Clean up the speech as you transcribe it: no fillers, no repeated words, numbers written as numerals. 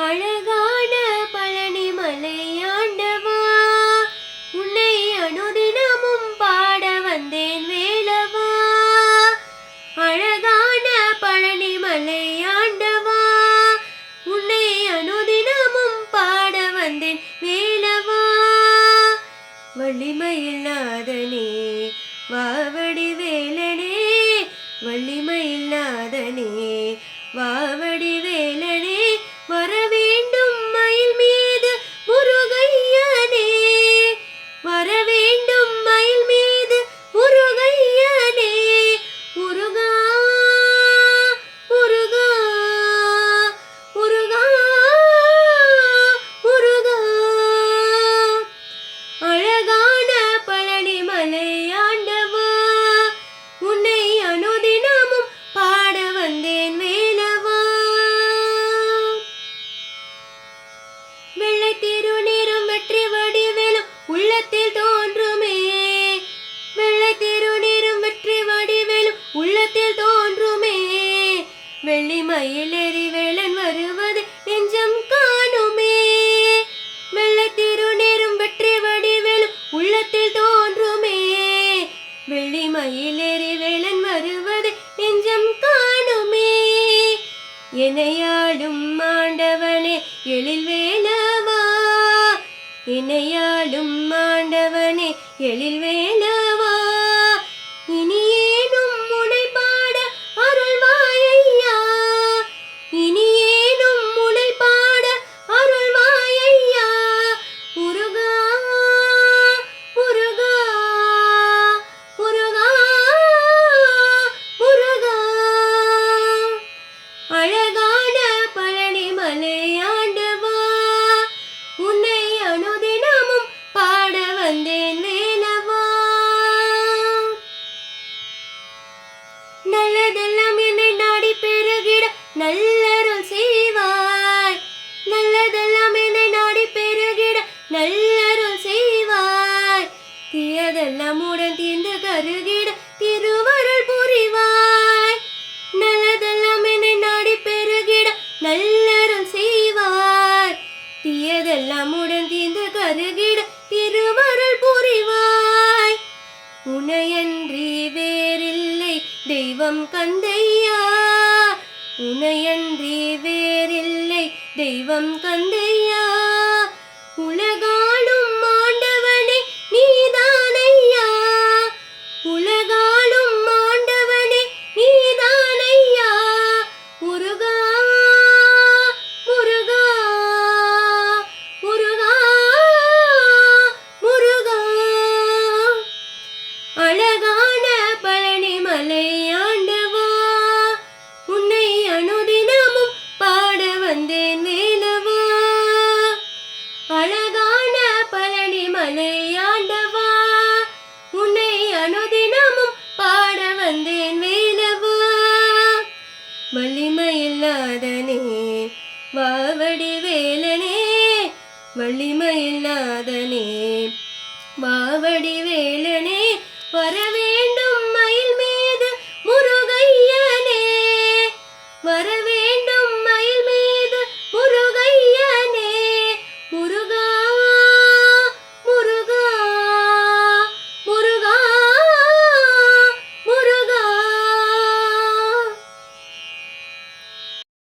அழகான பழனி மலையாண்டவா, உன்னை அனுதினமும் பாட வந்தேன் வேலவா. அழகான பழனி மலையாண்டவா, உன்னை அனுதினமும் பாட வந்தேன் வேலவா. வள்ளிமயிலாதனே வாவடி வேலனே, வள்ளிமயிலாதனே வாவடி வேலனே, வர வேண்டும் மயில் மீது முருகையனே, வர வேண்டும் மயில் மீது முருகையனே. முருகா முருகா முருகா முருகா. அழகான பழனி மலையாண்டவா, உன்னை அனுதினமும் பாட வந்தேன் வேலவா. வெள்ளை திருநீரும் வெற்றி வடிவேலும் உள்ளத்தில் தோன்றுமே, வெள்ளை திருநீரும் வெற்றி வடிவேலும் உள்ளத்தில் தோன்றுமே. வெள்ளி மயிலேறி வேலன் வருவது நெஞ்சம் காணுமே, வெள்ளை திருநீரும் வெற்றி வடிவேலும் உள்ளத்தில் தோன்றுமே. வெள்ளி மயிலேறி வேலன் வருவது நெஞ்சம் காணுமே. என்னையாளும் ஆண்டவனே எழில் வேலவா, என்னையாளும் ஆண்டவனே எழில் வேலவா. இனி ஏனும் உனை பாட அருள்வாயையா, இனி ஏனும் உனை பாட அருள்வாயையா. முருகா முருகா முருகா முருகா. அழகான பழனி மலையாண்டவா, உன்னை அனுதினமும் பாட வந்தேன் வேலவா. நல்லதெல்லாம் என்னை நாடி பெருகிட நல்லருள் செய்வாய், நல்லதெல்லாம் என்னை நாடி பெருகிட நல்லருள் செய்வாய். தீயதெல்லாம் உடன் தீர்ந்து கருகிட திருவருள் புரிவாய். நல்லதெல்லாம் என்னை நாடி பெருகிட நல்லருள் செய்வாய். தீயதெல்லாம் உடன் தீர்ந்து கருகிட திருவருள் புரிவாய். உனையன்றி வேறில்லை தெய்வம் கந்தையா, உனையன்றி வேறில்லை தெய்வம் கந்தையா. உலகாளும் ஆண்டவனே நீதானையா, உலகாளும் ஆண்டவனே நீதானையா. முருகா முருகா முருகா முருகா. அழகான பழனி மலையாண்டவா, உன்னை அனுதினமும் பாட வந்தேன் வேலவா. அழகான பழனி மலையாண்டவா, உன்னை அனுதினமும் பாட வந்தேன் வேலவா. வள்ளிமயிலாதனே வாவடி வேலனே, வள்ளிமயிலாதனே வாவடி வேலனே.